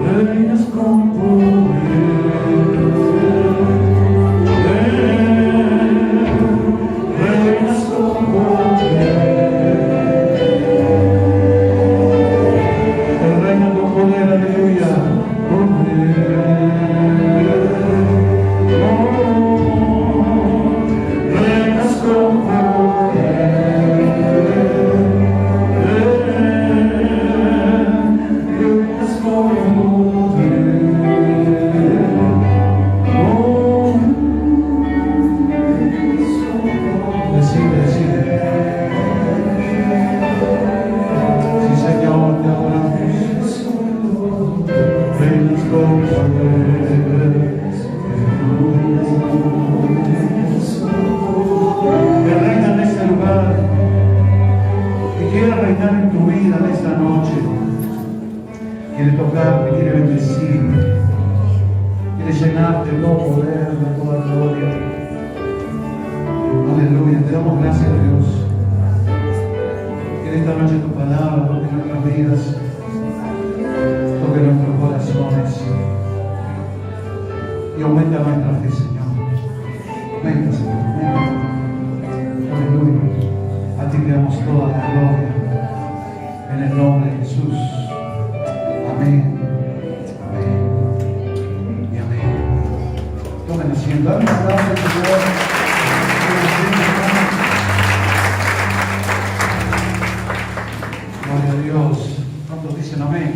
reinas con poder, reinas con poder. Él reina con poder, aleluya, poder. Reinas con poder. Quiere tocarte, quiere bendecir, quiere llenarte de todo poder, de toda gloria. Aleluya, te damos gracias a Dios. Que en esta noche tu palabra toque nuestras vidas, toque nuestros corazones y aumenta nuestra fe, Señor. Aumenta, Señor, aumenta. Aleluya. A ti te damos toda la gloria en el nombre de Jesús. Amén, amén y amén. Tomen asiento. Dame un aplauso, Señor. Gloria a Dios. ¿Cuántos dicen amén?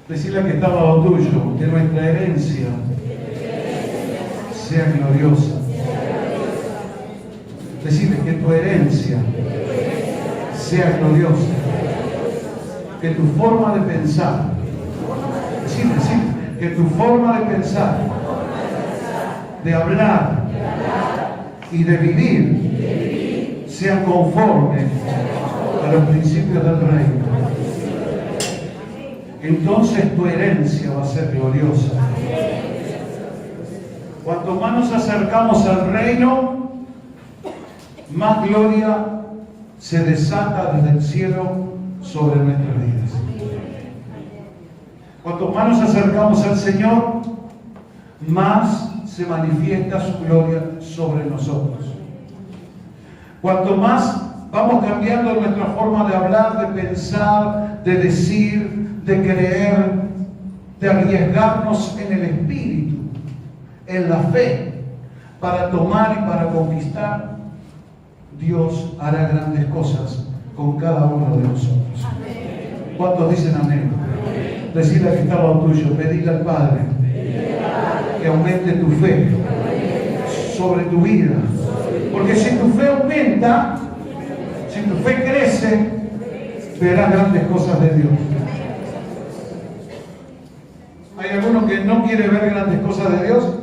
Decirle que está al lado tuyo, que nuestra herencia sea gloriosa. Decirle que tu herencia sea gloriosa. Que tu forma de pensar, que tu forma de pensar, de hablar y de vivir sea conforme a los principios del reino. Entonces tu herencia va a ser gloriosa. Cuanto más nos acercamos al reino, más gloria se desata desde el cielo sobre nuestras vidas. Cuanto más nos acercamos al Señor, más se manifiesta su gloria sobre nosotros. Cuanto más vamos cambiando nuestra forma de hablar, de pensar, de decir, de creer, de arriesgarnos en el espíritu, en la fe, para tomar y para conquistar, Dios hará grandes cosas con cada uno de nosotros. ¿Cuántos dicen amén? Decirle que está al lado tuyo, pedirle al Padre que aumente tu fe sobre tu vida. Porque si tu fe aumenta, si tu fe crece, verás grandes cosas de Dios. ¿Hay alguno que no quiere ver grandes cosas de Dios?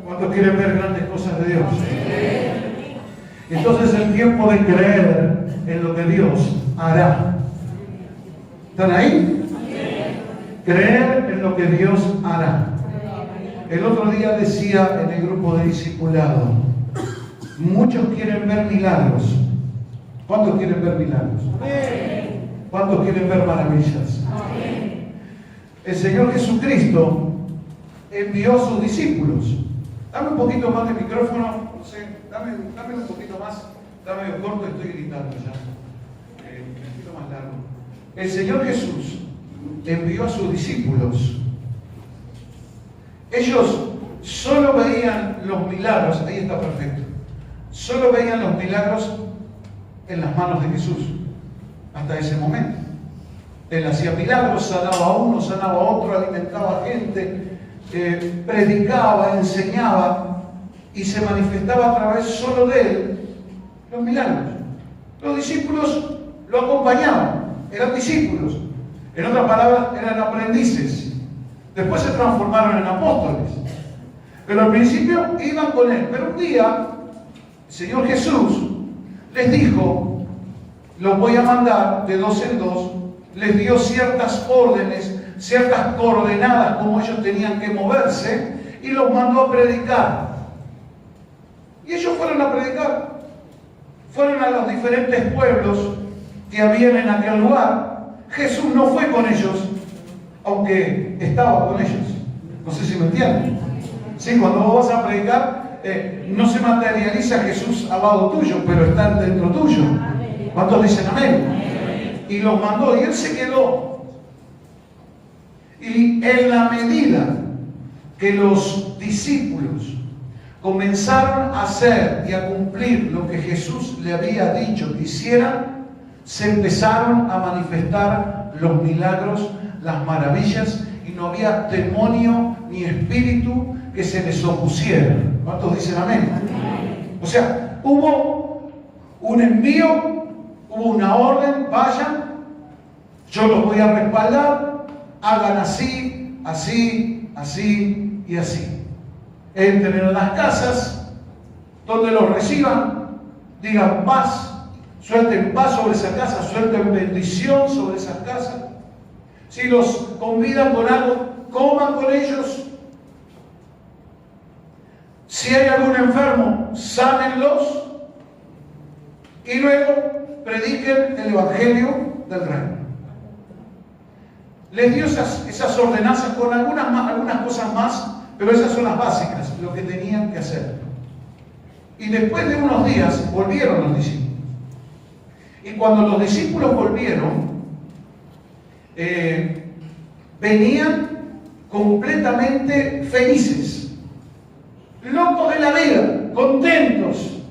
¿Cuántos quieren ver grandes cosas de Dios? Entonces es el tiempo de creer en lo que Dios hará. ¿Están ahí? Creer en lo que Dios hará. El otro día decía en el grupo de discipulado, muchos quieren ver milagros. ¿Cuántos quieren ver milagros? ¿Cuántos quieren ver maravillas? El Señor Jesucristo envió a sus discípulos. Dame un poquito más de micrófono, no sé, dame un poquito más, dame medio corto, estoy gritando ya. Un poquito más largo. El Señor Jesús envió a sus discípulos. Ellos solo veían los milagros, ahí está perfecto, solo veían los milagros en las manos de Jesús, hasta ese momento. Él hacía milagros, sanaba a uno, sanaba a otro, alimentaba a gente, predicaba, enseñaba y se manifestaba a través solo de él los milagros. Los discípulos lo acompañaban, eran discípulos. En otras palabras, eran aprendices. Después se transformaron en apóstoles. Pero al principio iban con él. Pero un día, el Señor Jesús les dijo, los voy a mandar de dos en dos. Les dio ciertas órdenes, ciertas coordenadas como ellos tenían que moverse y los mandó a predicar. Y ellos fueron a predicar. Fueron a los diferentes pueblos que habían en aquel lugar Jesús no fue con ellos, aunque estaba con ellos. No sé si me entienden. Sí, cuando vos vas a predicar, no se materializa Jesús al lado tuyo, pero está dentro tuyo. ¿Cuántos dicen amén? Y los mandó y él se quedó. Y en la medida que los discípulos comenzaron a hacer y a cumplir lo que Jesús le había dicho que hicieran, se empezaron a manifestar los milagros, las maravillas, y no había demonio ni espíritu que se les opusiera. ¿Cuántos dicen amén? O sea, hubo un envío, hubo una orden: vayan, yo los voy a respaldar, hagan así, así, así y así. Entren en las casas, donde los reciban, digan paz, suelten paz sobre esa casa, suelten bendición sobre esas casas. Si los convidan con algo, coman con ellos. Si hay algún enfermo, sánenlos. Y luego prediquen el Evangelio del Reino. Les dio esas ordenanzas con algunas cosas más, pero esas son las básicas, lo que tenían que hacer. Y después de unos días volvieron los discípulos. Y cuando los discípulos volvieron, venían completamente felices, locos de la vida, contentos.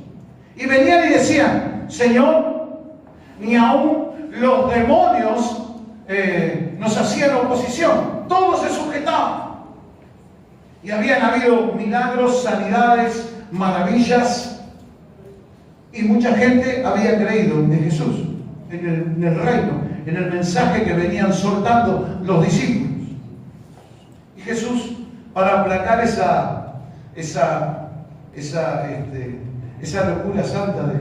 Y venían y decían: Señor, ni aún los demonios nos hacían oposición, todos se sujetaban. Y habían habido milagros, sanidades, maravillas, y mucha gente había creído en Jesús, en el reino, en el mensaje que venían soltando los discípulos. Y Jesús, para aplacar esa locura santa de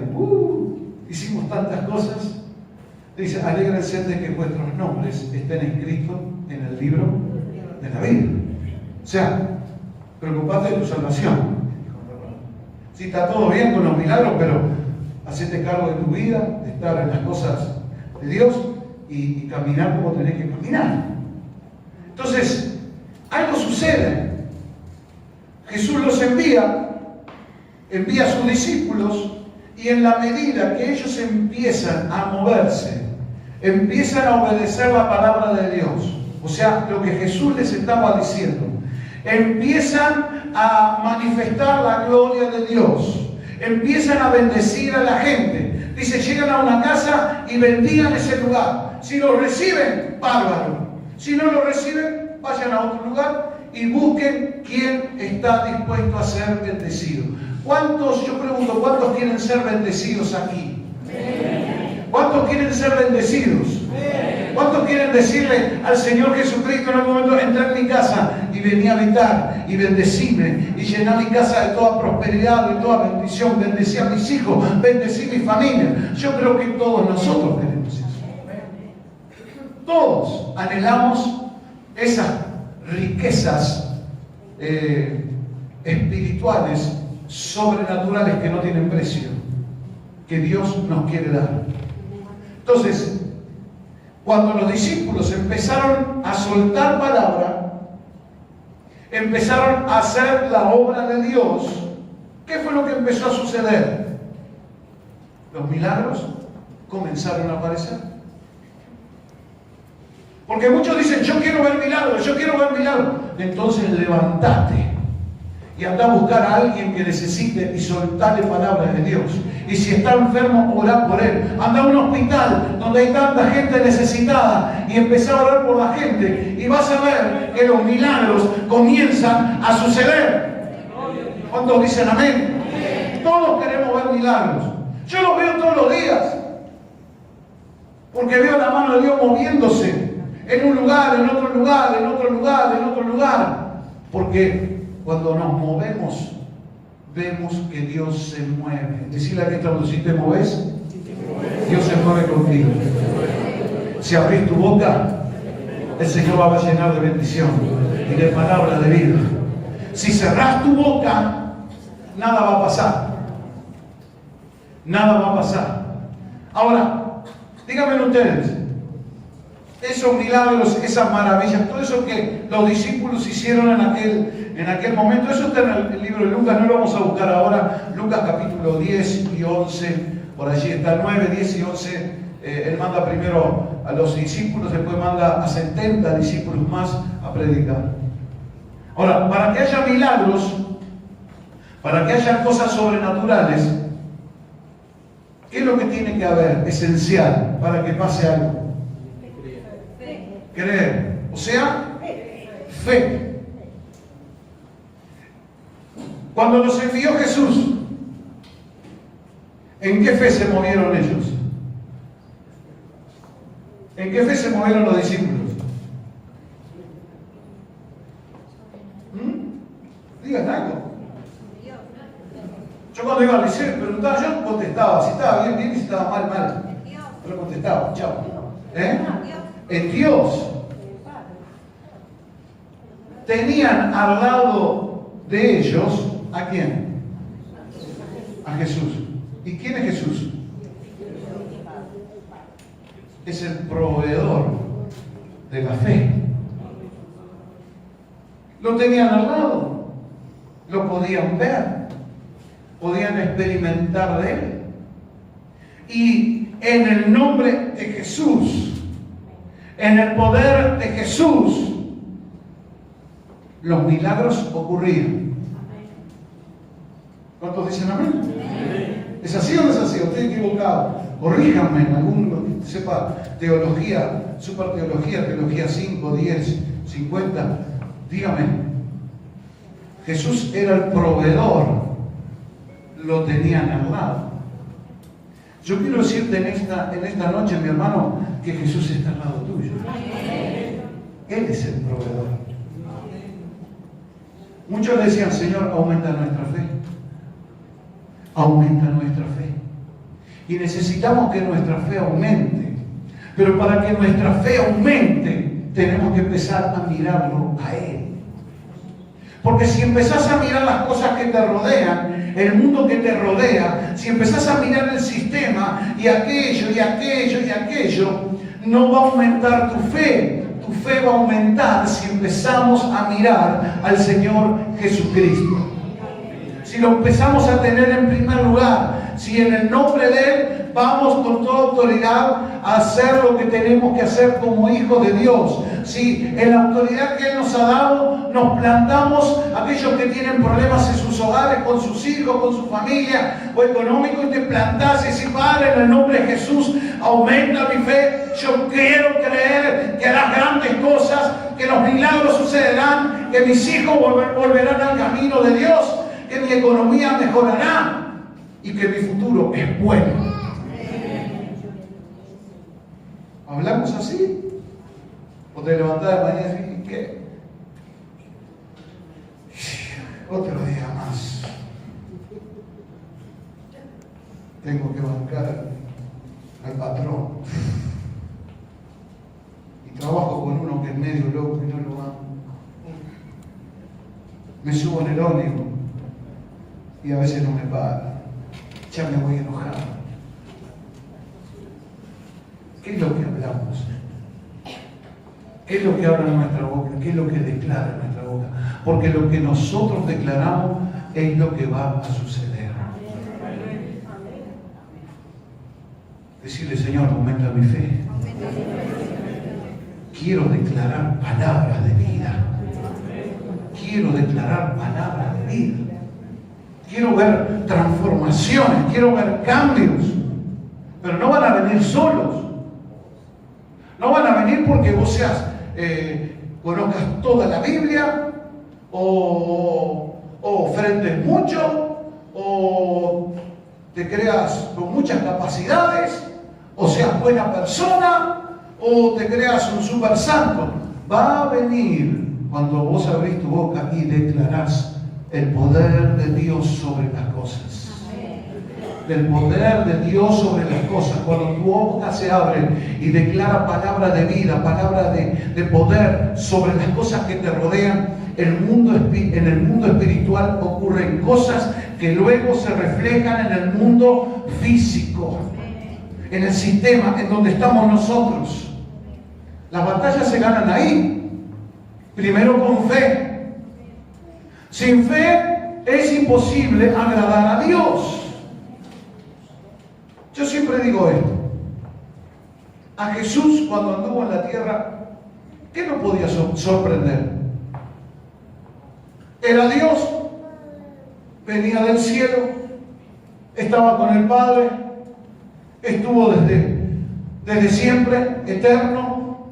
hicimos tantas cosas, dice: alégrense de que vuestros nombres estén escritos en el libro de la vida. O sea, preocupate de tu salvación. Si está todo bien con los milagros, pero hacete cargo de tu vida, de estar en las cosas de Dios y caminar como tenés que caminar. Entonces, algo sucede. Jesús los envía a sus discípulos, y en la medida que ellos empiezan a moverse, empiezan a obedecer la palabra de Dios, o sea, lo que Jesús les estaba diciendo, empiezan a manifestar la gloria de Dios, empiezan a bendecir a la gente. Dice: llegan a una casa y bendigan ese lugar. Si lo reciben, bárbaro. Si no lo reciben, vayan a otro lugar y busquen quién está dispuesto a ser bendecido. Yo pregunto, ¿cuántos quieren ser bendecidos aquí? ¿Cuántos quieren ser bendecidos? ¿Cuántos quieren decirle al Señor Jesucristo en algún momento: entra en mi casa y vení a habitar y bendecime y llená mi casa de toda prosperidad, de toda bendición, bendecí a mis hijos, bendecí mi familia? Yo creo que todos nosotros queremos eso. Todos anhelamos esas riquezas espirituales, sobrenaturales, que no tienen precio, que Dios nos quiere dar. Entonces, cuando los discípulos empezaron a soltar palabra, empezaron a hacer la obra de Dios, ¿qué fue lo que empezó a suceder? Los milagros comenzaron a aparecer. Porque muchos dicen: yo quiero ver milagros, yo quiero ver milagros. Entonces levantate y anda a buscar a alguien que necesite y soltarle palabras de Dios. Y si está enfermo, orá por él. Anda a un hospital donde hay tanta gente necesitada y empezá a orar por la gente, y vas a ver que los milagros comienzan a suceder. ¿Cuántos dicen amén? Todos queremos ver milagros. Yo los veo todos los días, porque veo la mano de Dios moviéndose en un lugar, en otro lugar, en otro lugar, en otro lugar. Porque cuando nos movemos, vemos que Dios se mueve. Decirle a que si te mueves, Dios se mueve contigo. Si abrís tu boca, el Señor va a llenar de bendición y de palabra de vida. Si cerrás tu boca, nada va a pasar. Nada va a pasar. Ahora, díganme ustedes, esos milagros, esas maravillas, todo eso que los discípulos hicieron en aquel momento, eso está en el libro de Lucas, no lo vamos a buscar ahora. Lucas capítulo 10 y 11, por allí está 9, 10 y 11. Él manda primero a los discípulos, después manda a 70 discípulos más a predicar. Ahora, para que haya milagros, para que haya cosas sobrenaturales, ¿qué es lo que tiene que haber esencial para que pase algo? Creer. O sea, fe. Cuando los envió Jesús, ¿en qué fe se movieron ellos? ¿En qué fe se movieron los discípulos? Digan algo. Yo cuando iba al liceo preguntaba, yo contestaba, si estaba bien, bien, y si estaba mal, mal. Pero contestaba, chao. En Dios. Tenían al lado de ellos, ¿a quién? A Jesús. ¿Y quién es Jesús? Es el proveedor de la fe. Lo tenían al lado, lo podían ver, podían experimentar de él. Y en el nombre de Jesús, en el poder de Jesús, los milagros ocurrían. ¿Cuántos dicen amén? ¿Es así o no es así? Estoy equivocado. Corríjanme en alguno que sepa teología, superteología, teología 5, 10, 50. Dígame. Jesús era el proveedor. Lo tenían al lado. Yo quiero decirte en esta noche, mi hermano, que Jesús está al lado tuyo. Él es el proveedor. Muchos le decían, Señor, aumenta nuestra fe. Aumenta nuestra fe. Y necesitamos que nuestra fe aumente. Pero para que nuestra fe aumente, tenemos que empezar a mirarlo a Él. Porque si empezás a mirar las cosas que te rodean, el mundo que te rodea, si empezás a mirar el sistema y aquello, y aquello, y aquello, no va a aumentar tu fe. Tu fe va a aumentar si empezamos a mirar al Señor Jesucristo. Si lo empezamos a tener en primer lugar, si en el nombre de Él vamos con toda autoridad a hacer lo que tenemos que hacer como hijos de Dios. Si en la autoridad que Él nos ha dado nos plantamos aquellos que tienen problemas en sus hogares, con sus hijos, con su familia o económico, y te plantás y decís, Padre, en el nombre de Jesús, aumenta mi fe. Yo quiero creer que harás grandes cosas, que los milagros sucederán, que mis hijos volverán al camino de Dios, que mi economía mejorará y que mi futuro es bueno. ¿Hablamos así? ¿O te levantás de mañana y dices, qué? Otro día más. Tengo que bancar al patrón. Y trabajo con uno que es medio loco y no lo banco. Me subo en el ómnibus y a veces no me paga. Ya me voy enojado. ¿Qué es lo que hablamos? ¿Qué es lo que habla en nuestra boca? ¿Qué es lo que declara en nuestra boca? Porque lo que nosotros declaramos es lo que va a suceder. Decirle, Señor, aumenta mi fe. Quiero declarar palabras de vida. Quiero declarar palabras de vida. Quiero ver transformaciones, quiero ver cambios. Pero no van a venir solos. No van a venir porque vos seas, conozcas toda la Biblia, o ofrendes mucho, o te creas con muchas capacidades, o seas buena persona, o te creas un super santo. Va a venir cuando vos abrís tu boca y declarás el poder de Dios sobre las cosas. Del poder de Dios sobre las cosas. Cuando tu boca se abre y declara palabra de vida, palabra de poder sobre las cosas que te rodean, en el mundo espiritual ocurren cosas que luego se reflejan en el mundo físico, en el sistema en donde estamos nosotros. Las batallas se ganan ahí. Primero con fe. Sin fe es imposible agradar a Dios. Yo siempre digo esto. A Jesús, cuando anduvo en la tierra, ¿qué no podía sorprender? Era Dios, venía del cielo, estaba con el Padre, estuvo desde siempre, eterno,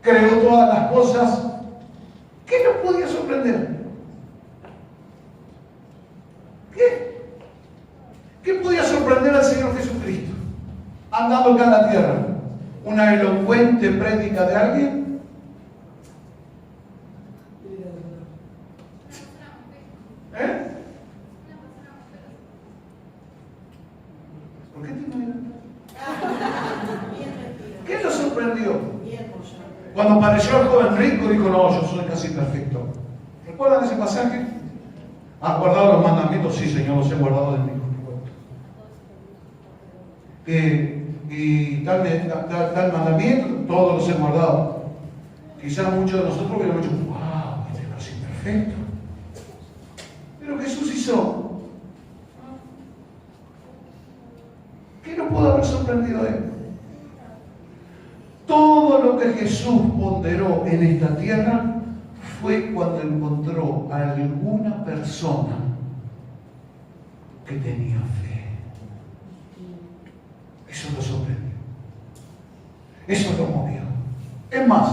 creó todas las cosas. ¿Qué no podía sorprender? ¿Qué podía sorprender al Señor Jesucristo? Andando acá en la tierra. ¿Una elocuente prédica de alguien? ¿Por qué te miras? ¿Qué lo sorprendió? Cuando apareció el joven rico, dijo: no, yo soy casi perfecto. ¿Recuerdan ese pasaje? ¿Has guardado los mandamientos? Sí, Señor, los he guardado de mí. Y tal mandamiento, todos los he guardado. Quizás muchos de nosotros hubiéramos dicho: wow, este es casi perfecto. Pero Jesús hizo. ¿Qué no pudo haber sorprendido a él? Todo lo que Jesús ponderó en esta tierra fue cuando encontró a alguna persona que tenía fe. Eso lo sorprendió. Eso lo movió. Es más,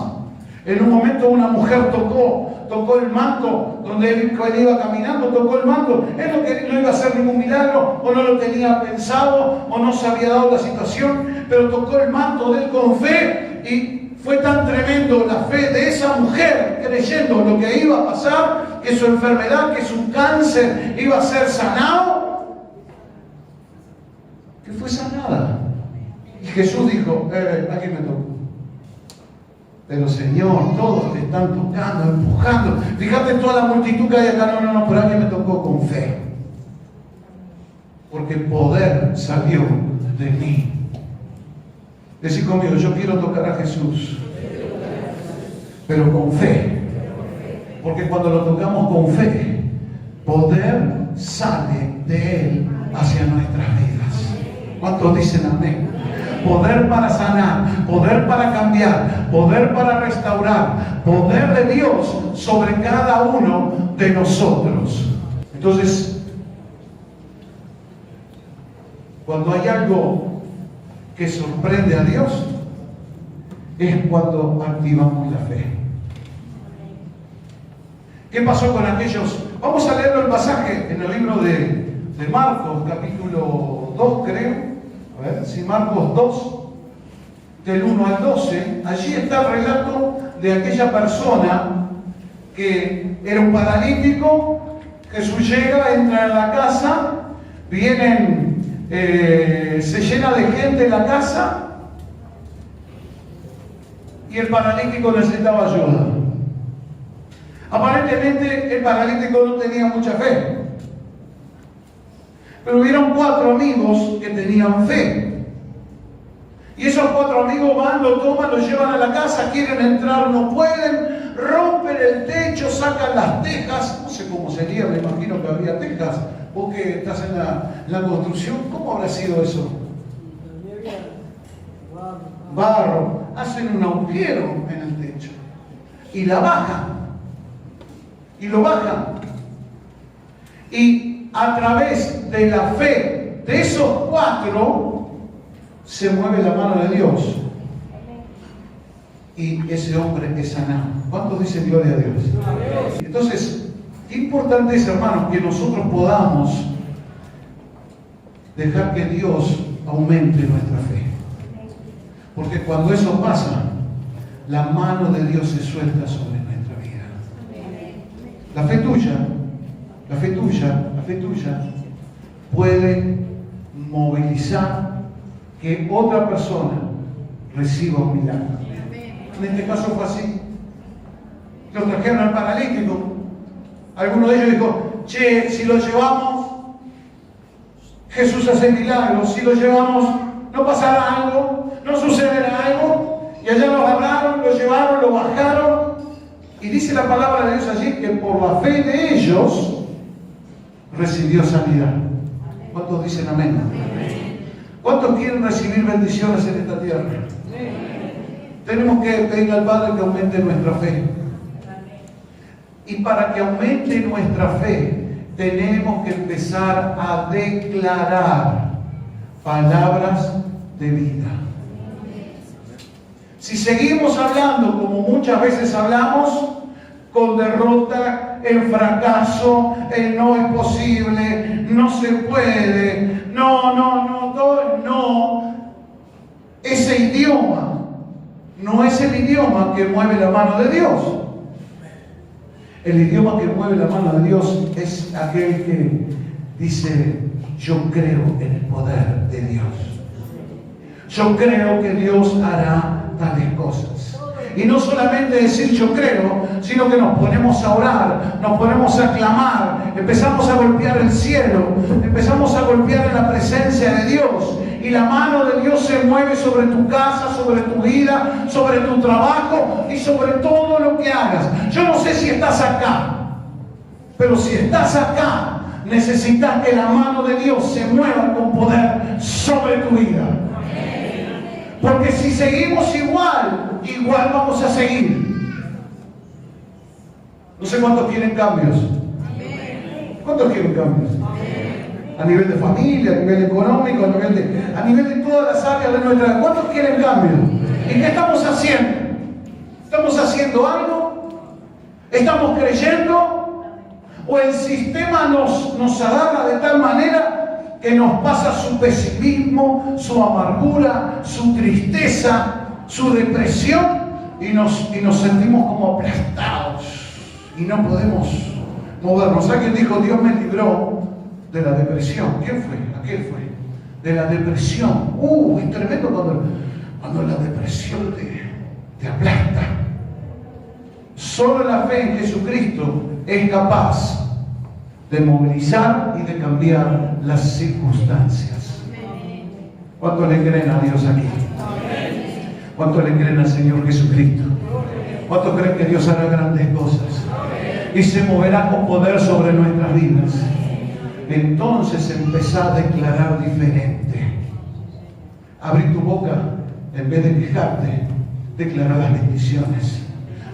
en un momento una mujer tocó el manto donde él iba caminando, tocó el manto. Él no iba a hacer ningún milagro, o no lo tenía pensado, o no se había dado la situación, pero tocó el manto de él con fe, y fue tan tremendo la fe de esa mujer, creyendo lo que iba a pasar, que su enfermedad, que su cáncer iba a ser sanado, que fue sanada. Y Jesús dijo: aquí me tocó. Pero Señor, todos te están tocando, empujando. Fíjate toda la multitud que hay acá. No, pero alguien me tocó con fe. Porque poder salió de mí. Decid conmigo: yo quiero tocar a Jesús, pero con fe. Porque cuando lo tocamos con fe, poder sale de Él hacia nuestras vidas. ¿Cuántos dicen amén? Poder para sanar, poder para cambiar, poder para restaurar, poder de Dios sobre cada uno de nosotros. Entonces, cuando hay algo que sorprende a Dios, es cuando activamos la fe. ¿Qué pasó con aquellos? Vamos a leerlo el pasaje en el libro de Marcos, capítulo 2, creo. A ver, si Marcos 2, del 1 al 12, allí está el relato de aquella persona que era un paralítico. Jesús llega, entra en la casa, se llena de gente en la casa, y el paralítico necesitaba ayuda. Aparentemente el paralítico no tenía mucha fe, pero hubieron 4 amigos que tenían fe. Y esos 4 amigos van, lo toman, lo llevan a la casa, quieren entrar, no pueden, rompen el techo, sacan las tejas. No sé cómo sería, me imagino que habría tejas. Vos que estás en la construcción, ¿cómo habrá sido eso? Barro. Hacen un agujero en el techo y la bajan. Y lo bajan. Y a través de la fe de esos 4 se mueve la mano de Dios, y ese hombre es sanado. ¿Cuántos dicen gloria a Dios? Entonces, qué importante es, hermanos, que nosotros podamos dejar que Dios aumente nuestra fe, porque cuando eso pasa, la mano de Dios se suelta sobre nuestra vida. La fe tuya puede movilizar que otra persona reciba un milagro. En este caso fue así. Lo trajeron al paralítico. Alguno de ellos dijo: che, si lo llevamos, Jesús hace milagros. Si lo llevamos, ¿no pasará algo? ¿No sucederá algo? Y allá lo agarraron, lo llevaron, lo bajaron. Y dice la palabra de Dios allí que por la fe de ellos recibió sanidad. ¿Cuántos dicen amén? ¿Cuántos quieren recibir bendiciones en esta tierra? Tenemos que pedirle al Padre que aumente nuestra fe. Y para que aumente nuestra fe, tenemos que empezar a declarar palabras de vida. Si seguimos hablando como muchas veces hablamos, con derrota, en fracaso, en no es posible, no se puede, no. Ese idioma no es el idioma que mueve la mano de Dios. El idioma que mueve la mano de Dios es aquel que dice: yo creo en el poder de Dios. Yo creo que Dios hará tales cosas. Y no solamente decir yo creo, sino que nos ponemos a orar, nos ponemos a clamar, empezamos a golpear el cielo, empezamos a golpear en la presencia de Dios. Y la mano de Dios se mueve sobre tu casa, sobre tu vida, sobre tu trabajo y sobre todo lo que hagas. Yo no sé si estás acá, pero si estás acá, necesitas que la mano de Dios se mueva con poder sobre tu vida. Porque si seguimos igual vamos a seguir. No sé cuántos quieren cambios. ¿Cuántos quieren cambios? A nivel de familia, a nivel económico, a nivel de todas las áreas de nuestra vida. ¿Cuántos quieren cambios? ¿Y qué estamos haciendo? ¿Estamos haciendo algo? ¿Estamos creyendo? ¿O el sistema nos agarra de tal manera que nos pasa su pesimismo, su amargura, su tristeza, su depresión y nos sentimos como aplastados y no podemos movernos? Alguien dijo: Dios me libró de la depresión. ¿Quién fue? Aquel fue. De la depresión. Es tremendo cuando la depresión te aplasta. Solo la fe en Jesucristo es capaz de movilizar y de cambiar las circunstancias. ¿Cuántos le creen a Dios aquí? ¿Cuántos le creen al Señor Jesucristo? ¿Cuántos creen que Dios hará grandes cosas? Y se moverá con poder sobre nuestras vidas. Entonces empezá a declarar diferente. Abrí tu boca, en vez de quejarte, declara las bendiciones.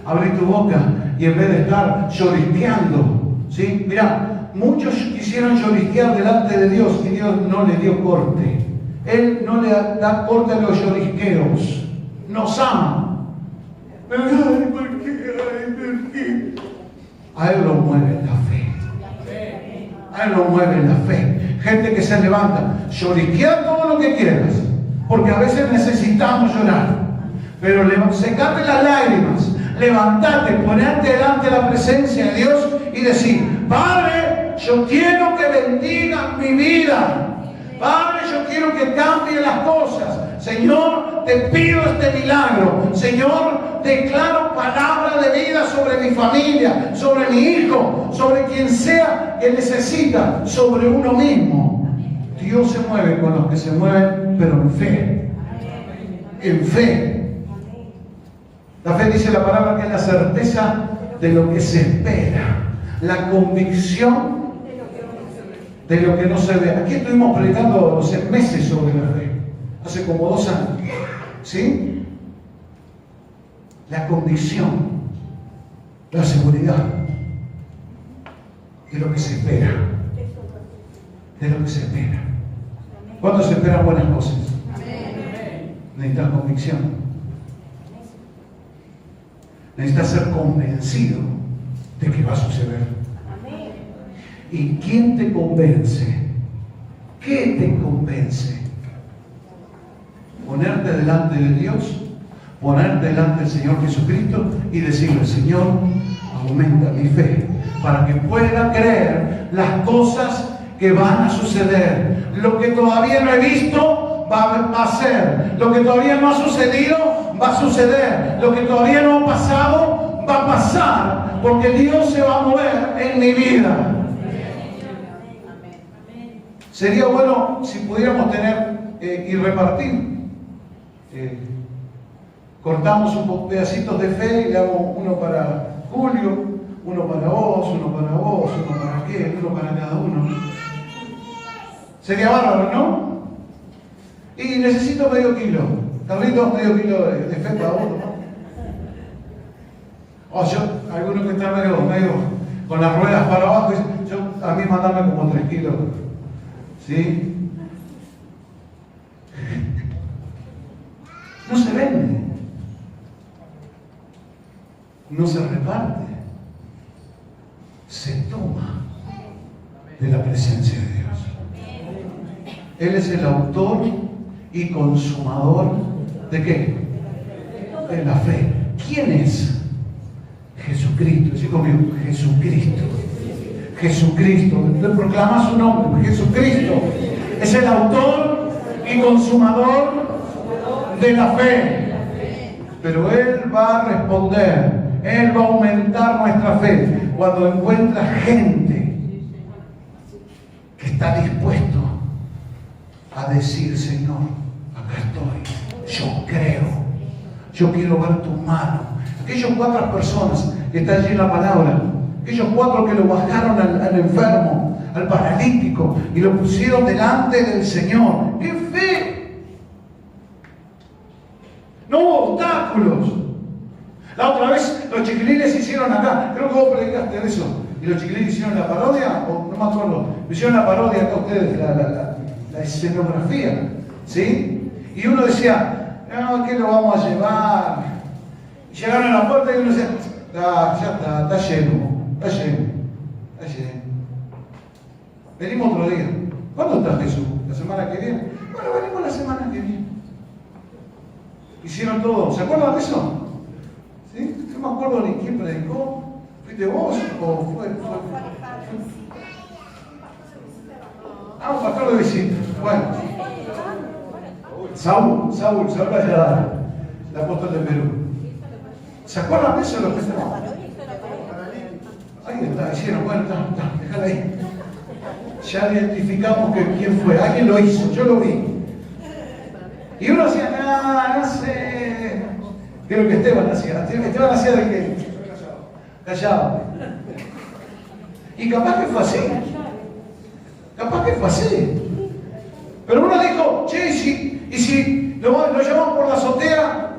Abrí tu boca y en vez de estar lloriqueando, ¿sí? Mirá, muchos quisieron lloriquear delante de Dios y Dios no le dio corte. Él no le da corte a los llorisqueos. Nos ama. A Él lo mueve la fe. A Él lo mueve la fe. Gente que se levanta, lloriquea todo lo que quieras, porque a veces necesitamos llorar. Pero secate las lágrimas, levantate, ponerte delante de la presencia de Dios y decir: Padre, yo quiero que bendigas mi vida. Padre, yo quiero que cambien las cosas. Señor, te pido este milagro. Señor, declaro palabra de vida sobre mi familia, sobre mi hijo, sobre quien sea que necesita, sobre uno mismo. Dios se mueve con los que se mueven, pero en fe. En fe. La fe, dice la palabra, que es la certeza de lo que se espera, la convicción de lo que no se ve. Aquí estuvimos predicando hace meses sobre la fe, hace como 2 años, ¿sí? La convicción, la seguridad de lo que se espera, de lo que se espera. ¿Cuántos esperan buenas cosas? Necesitas convicción. Necesitas ser convencido de que va a suceder. ¿Y quién te convence? ¿Qué te convence? Ponerte delante de Dios, ponerte delante del Señor Jesucristo y decirle: Señor, aumenta mi fe para que pueda creer las cosas que van a suceder. Lo que todavía no he visto va a ser. Lo que todavía no ha sucedido va a suceder. Lo que todavía no ha pasado va a pasar, porque Dios se va a mover en mi vida. Sería bueno si pudiéramos tener y repartir Cortamos un pedacitos de fe y le hago uno para Julio, uno para vos, uno para vos, uno para aquel, uno para cada uno. Sería bárbaro, ¿no? Y necesito medio kilo. Carlitos, medio kilo de fe para vos, ¿no? O yo, alguno que está medio con las ruedas para abajo, a mí mandame como 3 kilos. ¿Sí? No se vende. No se reparte. Se toma de la presencia de Dios. Él es el autor y consumador ¿de qué? De la fe. ¿Quién es? Jesucristo. Decí conmigo, Jesucristo. Jesucristo. Le proclama su nombre. Jesucristo es el autor y consumador de la fe. Pero Él va a responder. Él va a aumentar nuestra fe cuando encuentra gente que está dispuesto a decir: Señor, acá estoy, yo creo, yo quiero ver tu mano. Aquellos 4 personas que están allí en la palabra, aquellos 4 que lo bajaron al enfermo, al paralítico, y lo pusieron delante del Señor. ¡Qué fe! No hubo obstáculos. La otra vez los chiquilines hicieron acá, creo que vos predicaste de eso, y los chiquilines hicieron la parodia, o no me acuerdo, hicieron la parodia acá ustedes, la escenografía, ¿sí? Y uno decía: no, ¿qué lo vamos a llevar? Y llegaron a la puerta y uno decía: ya está lleno, está lleno. Venimos otro día. ¿Cuándo está Jesús? ¿La semana que viene? Bueno, venimos la semana que viene. Hicieron todo, ¿se acuerdan de eso? ¿Sí? No me acuerdo ni quién predicó. ¿Fuiste vos o fue? Un pastor de visita. Bueno. Saúl allá, el apóstol de Perú. ¿Se acuerdan de eso lo que estaba? Ahí está, hicieron, bueno, déjala ahí. Ya identificamos quién fue, alguien lo hizo, yo lo vi. Y uno hacía, no sé. Creo que Esteban hacía de qué? Callado. Y capaz que fue así. Pero uno dijo: che, ¿y si lo llevamos por la azotea?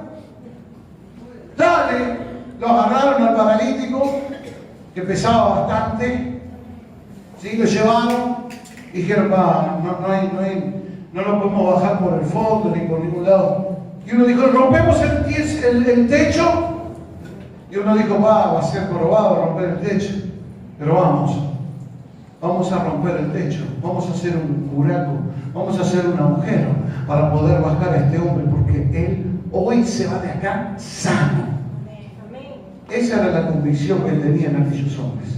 Dale. Lo agarraron al paralítico, que pesaba bastante. ¿Sí? Lo llevaron y dijeron: no lo podemos bajar por el fondo ni por ningún lado. Y uno dijo: rompemos el techo. Y uno dijo: va a ser probado romper el techo. Pero vamos a romper el techo, vamos a hacer un buraco, vamos a hacer un agujero para poder bajar a este hombre, porque él hoy se va de acá sano. Esa era la convicción que tenían aquellos hombres.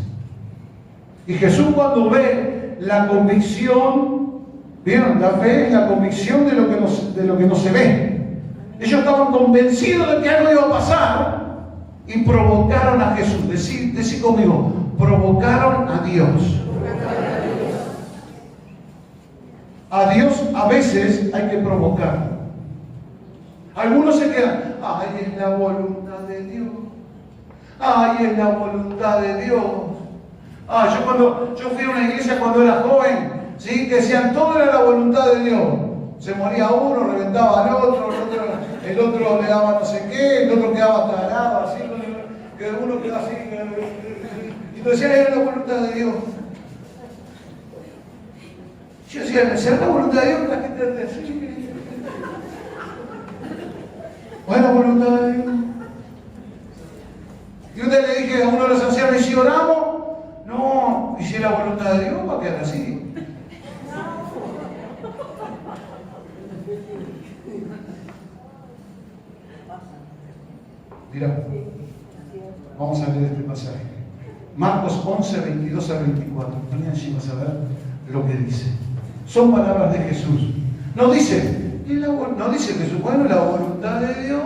Y Jesús, cuando ve la convicción, ¿vieron? La fe es la convicción de lo que no se ve. Ellos estaban convencidos de que algo iba a pasar y provocaron a Jesús. Decí conmigo, provocaron a Dios. A Dios a veces hay que provocar. Algunos se quedan: ay, es la voluntad de Dios. Ay, es la voluntad de Dios. Yo fui a una iglesia cuando era joven, ¿sí? Que decían: todo era la voluntad de Dios. Se moría uno, reventaba al otro, el otro le daba no sé qué, el otro quedaba tarado, así, que uno quedaba así, y tú decías: era la voluntad de Dios. Yo decía: ¿será la voluntad de Dios? La gente decía: ¿o es la voluntad de Dios? Y un día le dije a uno de los ancianos: ¿y si oramos? No, y si es la voluntad de Dios, va a quedar así. Mira, vamos a leer este pasaje. Marcos 11, 22 a 24. También allí vas a ver lo que dice. Son palabras de Jesús. No dice Jesús: bueno, la voluntad de Dios,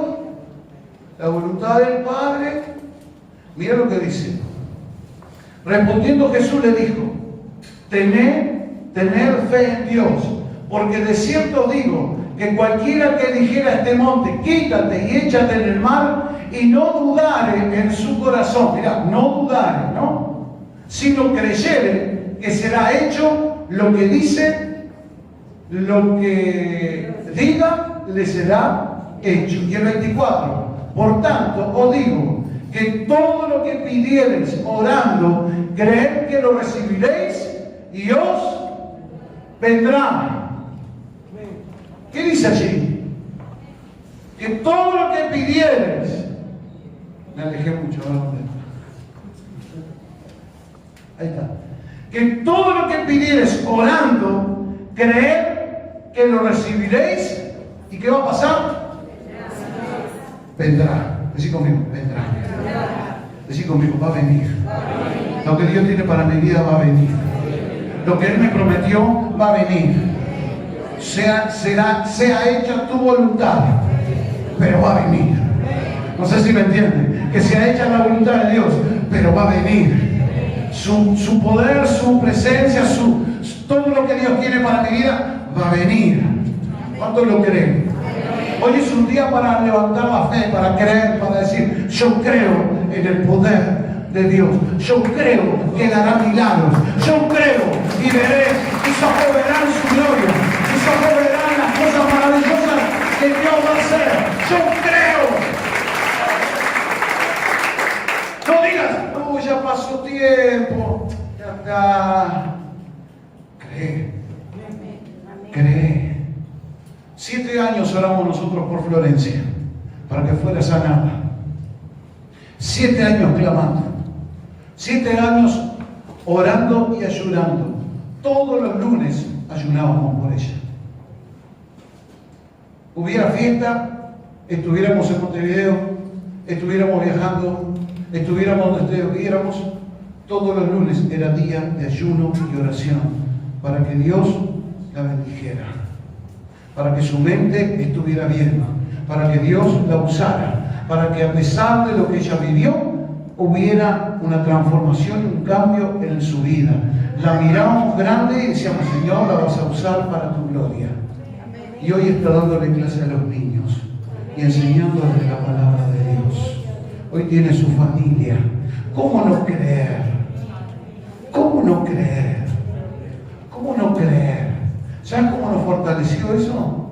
la voluntad del Padre. Mira lo que dice. Respondiendo Jesús le dijo: tener fe en Dios, porque de cierto digo que cualquiera que dijera a este monte, quítate y échate en el mar, y no dudare en su corazón, mirá, no dudare, ¿no? Sino creyere que será hecho lo que dice, lo que diga, le será hecho. Y el 24, por tanto, os digo, que todo lo que pidiereis orando, creed que lo recibiréis y os vendrá. ¿Qué dice allí? Que todo lo que pidiereis, me alejé mucho, ¿no? Ahí está. Que todo lo que pidiereis orando, creed que lo recibiréis. ¿Y qué va a pasar? Vendrá. Decí conmigo, vendrá. Decí conmigo, va a venir. Lo que Dios tiene para mi vida va a venir. Lo que Él me prometió va a venir. Sea hecha tu voluntad, pero va a venir. No sé si me entienden. Que sea hecha la voluntad de Dios, pero va a venir. Su poder, su presencia, todo lo que Dios tiene para mi vida va a venir. ¿Cuántos lo creen? Hoy es un día para levantar la fe, para creer, para decir, yo creo en el poder de Dios. Yo creo que dará milagros. Yo creo y veré, sus ojos verán su gloria. Sus ojos verán las cosas maravillosas que Dios va a hacer. Yo creo. No digas, ya pasó tiempo. Ya está. Cree. Cree. 7 años oramos nosotros por Florencia, para que fuera sanada. 7 años clamando. 7 años orando y ayunando. Todos los lunes ayunábamos por ella. Hubiera fiesta, estuviéramos en Montevideo, estuviéramos viajando, estuviéramos donde estuviéramos, todos los lunes era día de ayuno y oración, para que Dios la bendijera, para que su mente estuviera bien, para que Dios la usara, para que a pesar de lo que ella vivió, hubiera una transformación, un cambio en su vida. La mirábamos grande y decíamos, Señor, la vas a usar para tu gloria. Y hoy está dándole clase a los niños y enseñándoles la palabra de Dios. Hoy tiene su familia. ¿Cómo no creer? ¿Cómo no creer? ¿Cómo no creer? ¿Sabes cómo nos fortaleció eso?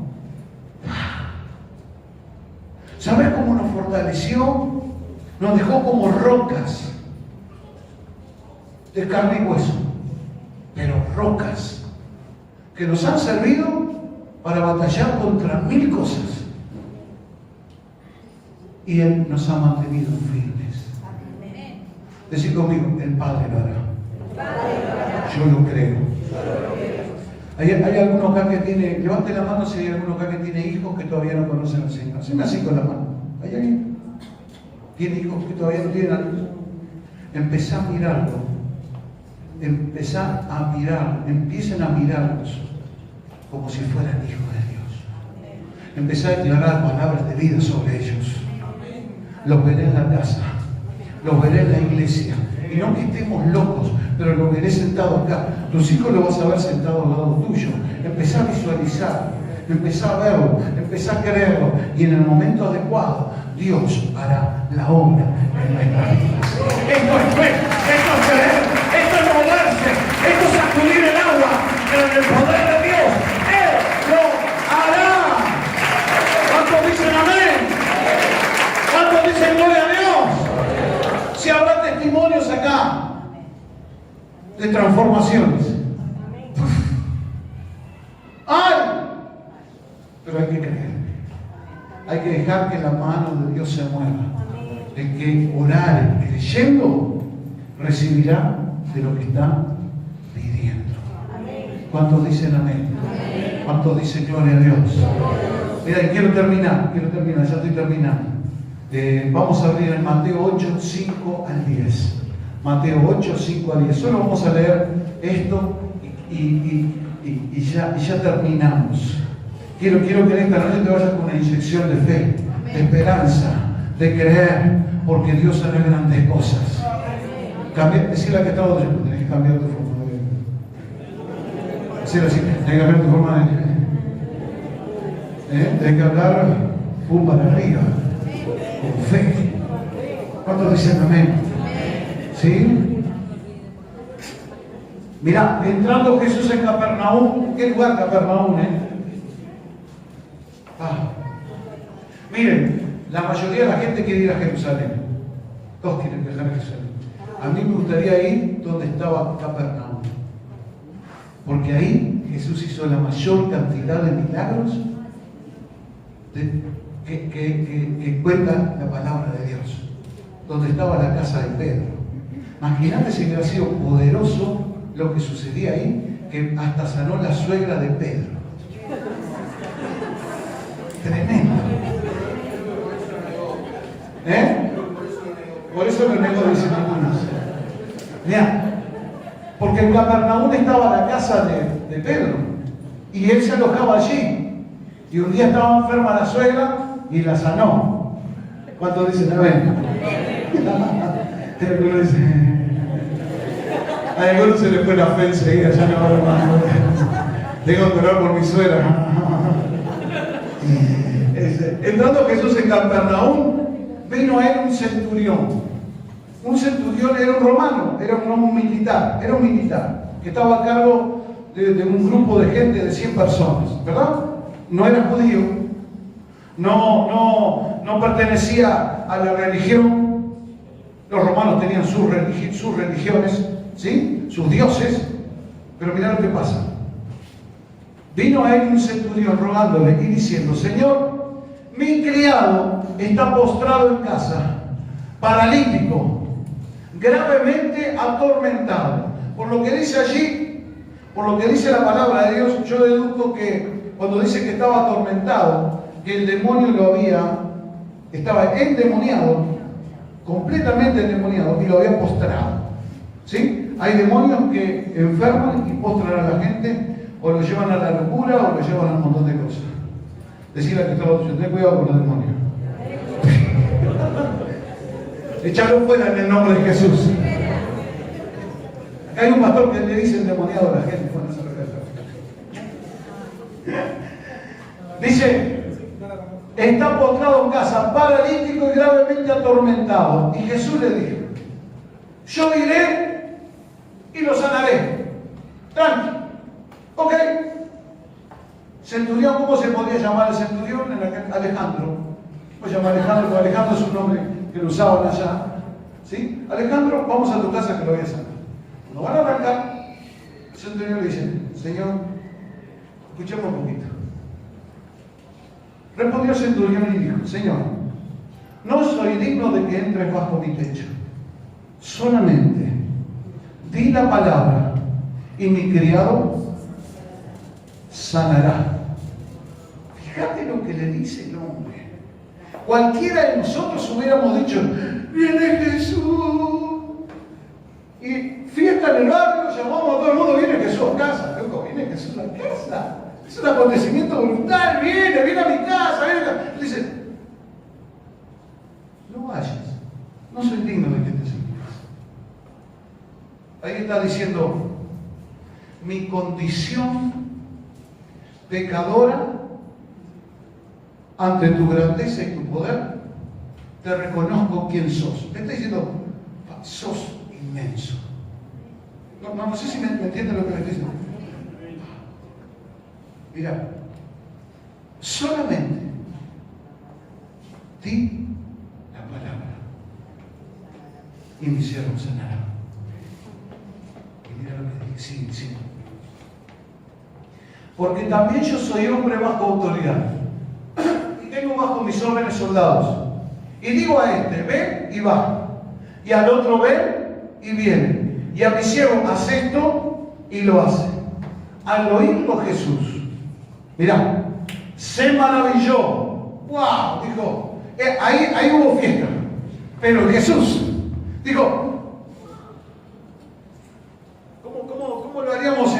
¿Sabes cómo nos fortaleció? Nos dejó como rocas de carne y hueso, pero rocas que nos han servido para batallar contra 1000 cosas. Y Él nos ha mantenido firmes. Decid conmigo, el Padre lo hará. Yo lo creo. Hay algunos acá que tiene, levante la mano si hay alguno acá que tiene hijos que todavía no conocen al Señor. Haceme así con la mano. ¿Hay alguien? ¿Tiene hijos que todavía no tienen a Dios? Empezá a mirarlo. Empezá a mirar. Empiecen a mirarlos como si fueran hijos de Dios. Empezá a declarar palabras de vida sobre ellos. Los veré en la casa. Los veré en la iglesia. Y no que estemos locos, pero los veré sentados acá. Tus hijos los vas a ver sentados al lado tuyo. Empezá a visualizar. Empezá a verlo. Empezá a creerlo. Y en el momento adecuado, Dios hará la obra en nuestras vidas. Esto es fe, esto es creer, esto es moverse, esto es sacudir el agua, pero en el poder de Dios, Él lo hará. ¿Cuántos dicen amén? ¿Cuántos dicen gloria a Dios? Si habrá testimonios acá de transformaciones. ¡Ay! Pero hay que creer. Hay que dejar que la mano de Dios se mueva. El que orar creyendo recibirá de lo que está pidiendo. ¿Cuántos dicen amén? ¿Cuántos dicen gloria a Dios? Mira, quiero terminar, ya estoy terminando. Vamos a abrir en Mateo 8, 5 al 10. Mateo 8, 5 al 10. Solo vamos a leer esto y ya terminamos. Quiero que en esta noche te vayas con una inyección de fe, de esperanza, de creer, porque Dios hará grandes cosas. Decirle a que estaba oyendo, tenés que cambiar tu forma de ver. Decirle así, tenés que cambiar tu forma de ver. Hay que hablar para arriba, con fe. ¿Cuántos dicen amén? ¿Sí? Mirá, entrando Jesús en Capernaum, ¿qué lugar Capernaum, Miren, la mayoría de la gente quiere ir a Jerusalén. Todos quieren viajar a Jerusalén. A mí me gustaría ir donde estaba Capernaum. Porque ahí Jesús hizo la mayor cantidad de milagros que cuenta la palabra de Dios. Donde estaba la casa de Pedro. Imagínate si hubiera sido poderoso lo que sucedía ahí, que hasta sanó la suegra de Pedro. Tremendo. Por eso lo negó, dicen algunos. Mirá, porque en Capernaum estaba la casa de Pedro y él se alojaba allí. Y un día estaba enferma la suegra y la sanó. ¿Cuántos dicen amén? Algunos dicen. A algunos se le fue la fe enseguida, ya no, hermano. Tengo que orar por mi suegra. Entrando Jesús en Capernaum, vino a él un centurión. Un centurión era un romano, era un militar, que estaba a cargo de un grupo de gente de 100 personas, ¿verdad? No era judío, no pertenecía a la religión. Los romanos tenían sus religiones, ¿sí? Sus dioses, pero mirá lo que pasa. Vino a él un centurión rogándole y diciendo: Señor, mi criado está postrado en casa, paralítico, gravemente atormentado. Por lo que dice allí, por lo que dice la palabra de Dios, yo deduzco que cuando dice que estaba atormentado, que el demonio estaba endemoniado, completamente endemoniado, y lo había postrado. ¿Sí? Hay demonios que enferman y postran a la gente, o lo llevan a la locura, o lo llevan a un montón de cosas. Decirle que estaba diciendo: ten cuidado con los demonios. Echarlo fuera en el nombre de Jesús. Acá hay un pastor que le dice endemoniado a la gente. Dice: está postrado en casa, paralítico y gravemente atormentado. Y Jesús le dijo: yo iré y lo sanaré. Tranqui. Ok. Centurión, ¿cómo se podría llamar el centurión? Alejandro. Pues llama Alejandro, porque Alejandro es un nombre que lo usaban allá. ¿Sí? Alejandro, vamos a tu casa que lo voy a sanar. Cuando van a arrancar, el centurión le dice: Señor, escuchemos un poquito. Respondió el centurión y dijo: Señor, no soy digno de que entres bajo mi techo. Solamente di la palabra y mi criado sanará. Fíjate lo que le dice el hombre. Cualquiera de nosotros hubiéramos dicho: viene Jesús. Y fiesta en el barrio, llamamos a todo el mundo: viene Jesús a casa. Loco, viene Jesús a casa. Es un acontecimiento brutal. Viene a mi casa. Le dice: no vayas. No soy digno de que te sigas. Ahí está diciendo: mi condición pecadora, ante tu grandeza y tu poder, te reconozco quién sos. Te está diciendo: sos inmenso. No sé si me entienden lo que le estoy diciendo. Mira, solamente di la palabra y mi siervo sanará. Y mira lo que dice: sí. Porque también yo soy hombre bajo autoridad. Tengo bajo mis órdenes soldados. Y digo a este: ven y va. Y al otro: ven y viene. Y a mi siervo: haz esto, y lo hace. Al oírlo Jesús, mirá, se maravilló. ¡Wow! Dijo, ahí hubo fiesta. Pero Jesús dijo: ¿cómo lo haríamos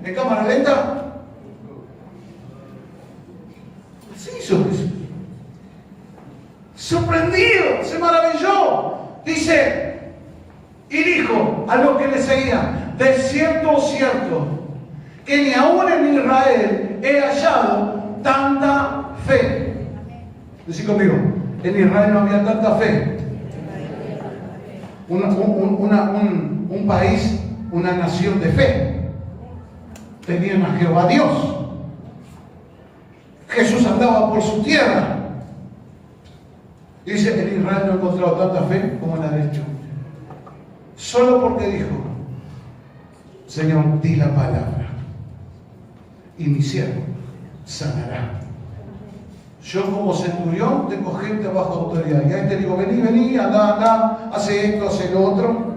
en cámara lenta? Así hizo Jesús. Sorprendido, se maravilló. Dice, y dijo a los que le seguían: de cierto, que ni aún en Israel he hallado tanta fe. Decí conmigo, en Israel no había tanta fe. Un país, una nación de fe. Tenían a Jehová Dios. Jesús andaba por su tierra. Dice, en Israel no he encontrado tanta fe como en la de este hombre. Solo porque dijo, Señor, di la palabra y mi siervo sanará. Yo como centurión tengo gente bajo autoridad. Y ahí te digo, vení, anda, hace esto, hace lo otro.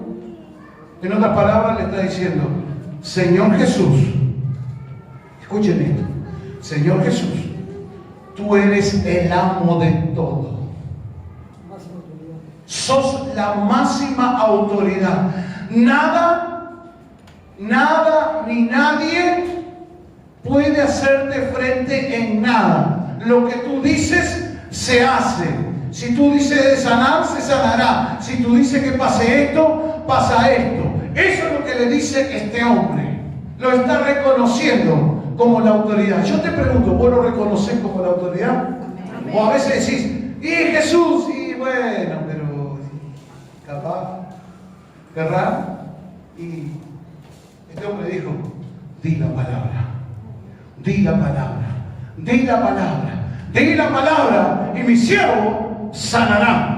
En otras palabras le está diciendo, Señor Jesús, escuchen esto, Señor Jesús, tú eres el amo de todo. Sos la máxima autoridad. Nada ni nadie puede hacerte frente en nada. Lo que tú dices, se hace. Si tú dices de sanar, se sanará. Si tú dices que pase esto, pasa esto. Eso es lo que le dice este hombre. Lo está reconociendo como la autoridad. Yo te pregunto, ¿vos lo reconoces como la autoridad? Amén. O a veces decís, y Jesús, y bueno, pero capaz, querrá. Y este hombre dijo, di la palabra, di la palabra, di la palabra, di la palabra, y mi siervo sanará.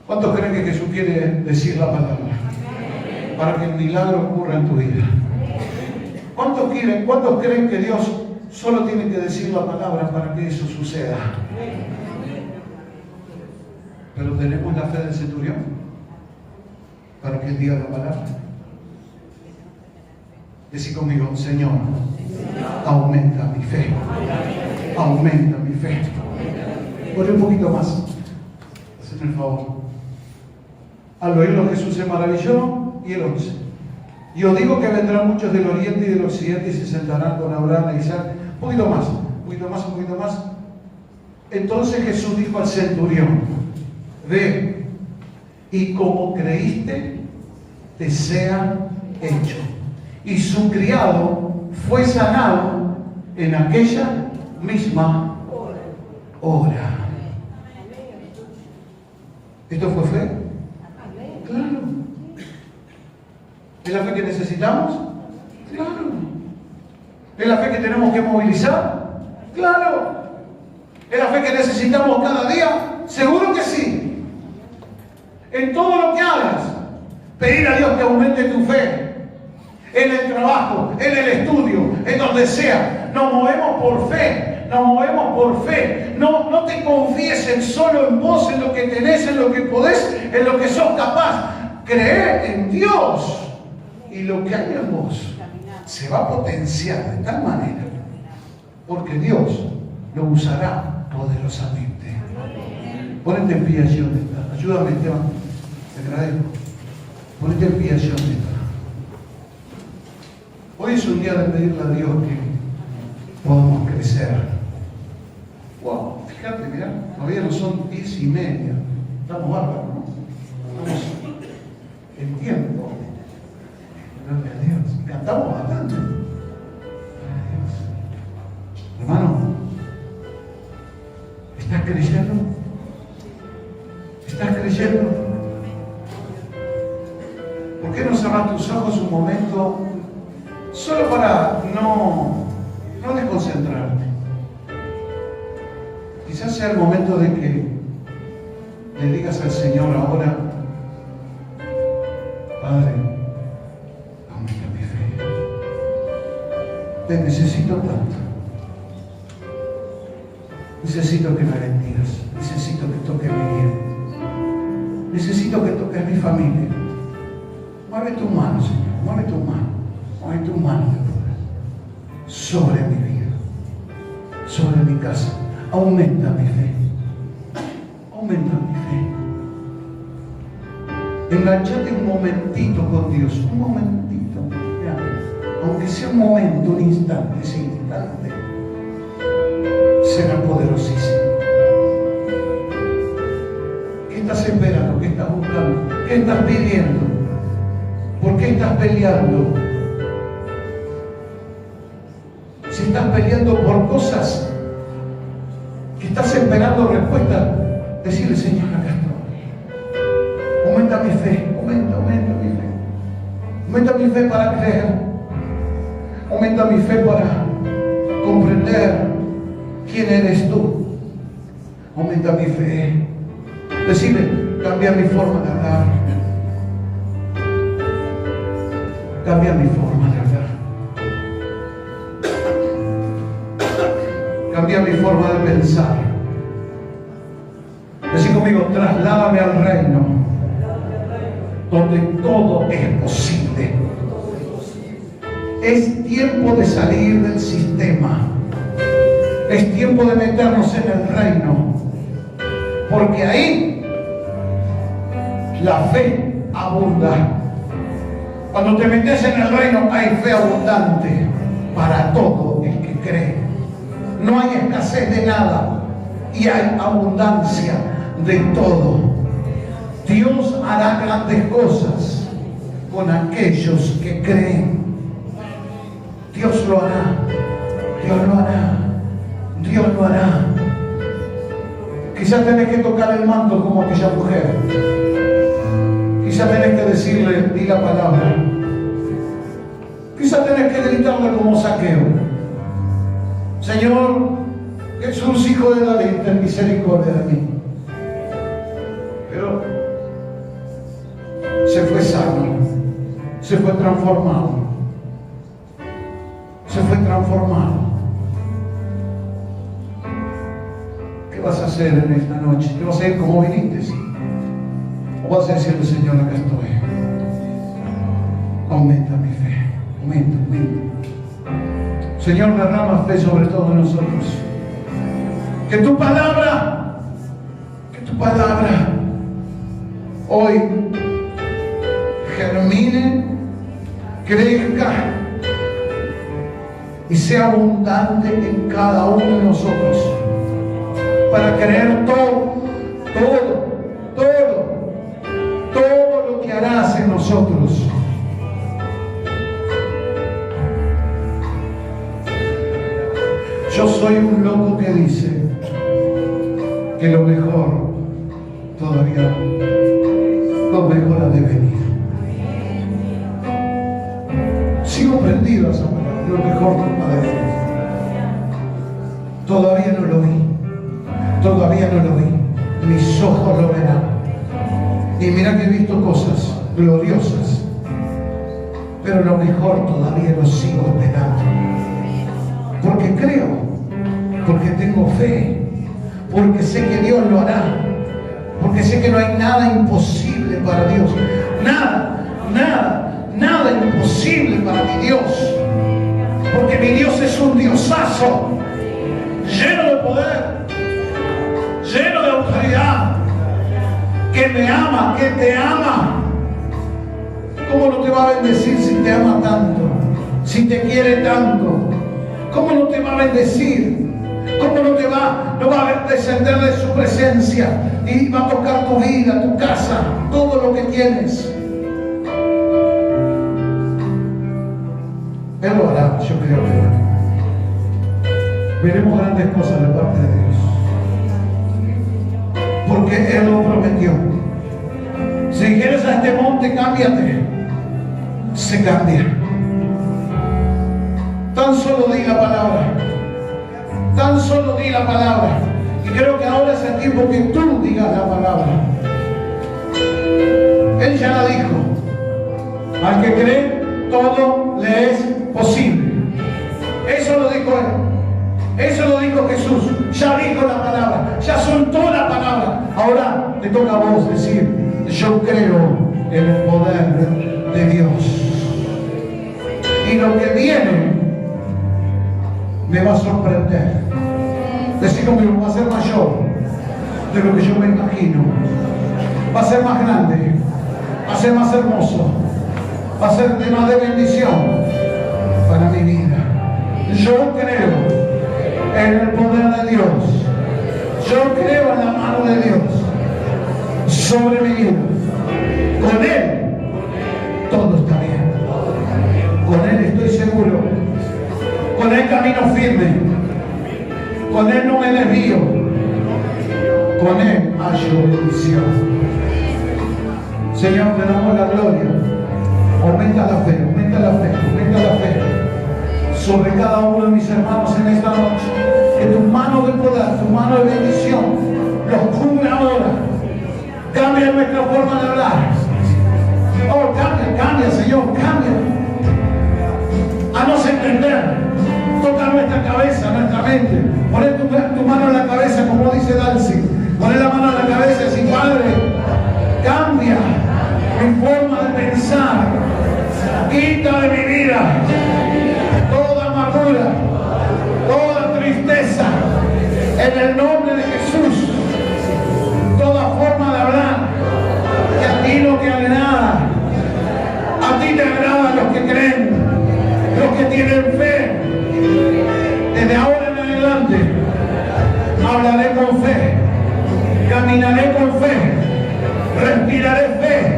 ¿Cuántos creen que Jesús quiere decir la palabra? Para que el milagro ocurra en tu vida. ¿Cuántos creen que Dios solo tiene que decir la palabra para que eso suceda? Pero tenemos la fe del centurión para que Él diga la palabra. Decí conmigo, Señor, aumenta mi fe. Aumenta mi fe. Ponle un poquito más. Hazme el favor. Al oírlo Jesús se maravilló. Y el 11. Yo digo que vendrán muchos del oriente y del occidente y se sentarán con Abraham e Isaac. Un poquito más. Entonces Jesús dijo al centurión, ve, y como creíste, te sea hecho. Y su criado fue sanado en aquella misma hora. ¿Esto fue fe? Claro. ¿Es la fe que necesitamos? Claro. ¿Es la fe que tenemos que movilizar? Claro. ¿Es la fe que necesitamos cada día? Seguro que sí. En todo lo que hagas, pedir a Dios que aumente tu fe. En el trabajo, en el estudio, en donde sea. Nos movemos por fe. No te confíes solo en vos, en lo que tenés, en lo que podés, en lo que sos capaz. Creer en Dios. Y lo que hay en vos se va a potenciar de tal manera, porque Dios lo usará poderosamente. Ponete en pie allí donde está. Ayúdame, Esteban. Te agradezco. Ponete en pie allí donde está. Hoy es un día de pedirle a Dios que podamos crecer. Wow, fíjate, mira, todavía no son 10:30. Estamos bárbaros, ¿no? Estamos en tiempo. Gloria a Dios. Cantamos bastante. Hermano, ¿estás creyendo? ¿Estás creyendo? ¿Por qué no cerrar tus ojos un momento solo para no desconcentrarte? Quizás sea el momento de que le digas al Señor ahora, Padre, aumenta mi fe. Te necesito tanto. Necesito que me bendigas. Necesito que toques mi vida. Necesito que toques mi familia. Mueve tu mano, Señor. Mueve tu mano. Mueve tu mano de poder sobre mi vida, sobre mi casa. Aumenta mi fe. Aumenta mi fe. Enganchate un momentito con Dios. Un momentito. Ya. Aunque sea un momento, un instante, ese instante será poderosísimo. ¿Qué estás esperando? ¿Qué estás buscando? ¿Qué estás pidiendo? ¿Por qué estás peleando? Si estás peleando por cosas que estás esperando respuesta, decirle: Señor, acá estoy. Aumenta mi fe, aumenta mi fe. Aumenta mi fe para creer. Aumenta mi fe para comprender quién eres tú. Aumenta mi fe. Decirle: cambia mi forma de hablar. Cambia mi forma de hablar. Cambia mi forma de pensar. Decí conmigo: trasládame al reino donde todo es posible. Es tiempo de salir del sistema. Es tiempo de meternos en el reino. Porque ahí la fe abunda. Cuando te metes en el reino hay fe abundante para todo el que cree. No hay escasez de nada y hay abundancia de todo. Dios hará grandes cosas con aquellos que creen. Dios lo hará. Dios lo hará. Dios lo hará. Quizás tenés que tocar el manto como aquella mujer. Quizás tenés que decirle: di la palabra. Quizás tenés que gritarle como Zaqueo: Señor Jesús, hijo de David, ten misericordia de mí. Pero se fue sano, se fue transformado, se fue transformado. ¿Qué vas a hacer en esta noche? ¿Te vas a ir como viniste? ¿O vas a decirle: Señor, acá estoy? Aumenta mi fe, aumenta. Señor, derrama fe sobre todos nosotros. Que tu palabra hoy germine, crezca y sea abundante en cada uno de nosotros, para creer todo lo que harás en nosotros. Yo soy un loco que dice que lo mejor ha de venir. Sigo prendido a esa palabra: lo mejor ha de venir. Todavía no lo vi. Mis ojos lo verán. Y mira que he visto cosas gloriosas, pero lo mejor todavía lo sigo esperando. Porque creo, porque tengo fe, porque sé que Dios lo hará, porque sé que no hay nada imposible para Dios. Nada imposible para mi Dios. Porque mi Dios es un Diosazo, lleno de poder, lleno de autoridad, que me ama, que te ama. ¿Cómo no te va a bendecir si te ama tanto? Si te quiere tanto, ¿cómo no te va a bendecir? ¿Cómo no va a descender de su presencia y va a tocar tu vida, tu casa, todo lo que tienes? Él lo hará, yo creo que lo hará. Veremos grandes cosas de parte de Dios, porque Él lo prometió. Si quieres a este monte, cámbiate. Se cambia. Tan solo di la palabra. Tan solo di la palabra. Y creo que ahora es el tiempo que tú digas la palabra. Él ya la dijo. Al que cree, todo le es posible. Eso lo dijo Él. Eso lo dijo Jesús. Ya dijo la palabra. Ya soltó la palabra. Ahora te toca a vos decir: yo creo en el poder de Dios. Y lo que viene me va a sorprender. Decir conmigo: va a ser mayor de lo que yo me imagino. Va a ser más grande. Va a ser más hermoso. Va a ser tema de bendición para mi vida. Yo creo en el poder de Dios. Yo creo en la mano de Dios sobre mi vida. Con Él todo está bien. Con Él estoy seguro. Con Él camino. camino firme. Con Él no me desvío. Con Él hallo bendición. Señor, te damos la gloria. Aumenta la fe, aumenta la fe, aumenta la fe sobre cada uno de mis hermanos en esta noche. Que tu mano de poder, tu mano de bendición los cubra ahora. Cambia nuestra forma de hablar. Oh, cambia, Señor, cambia. A no entender. Toca nuestra cabeza, nuestra mente. Poné tu mano en la cabeza, como dice Dalcy. Poné la mano en la cabeza y decir, Padre, cambia mi forma de pensar. Quita de mi vida toda amargura, toda tristeza. En el nombre de Jesús. Toda forma de hablar que a ti no te agrada. A ti te agradan los que creen, los que tienen fe. Desde ahora en adelante hablaré con fe, caminaré con fe, respiraré fe,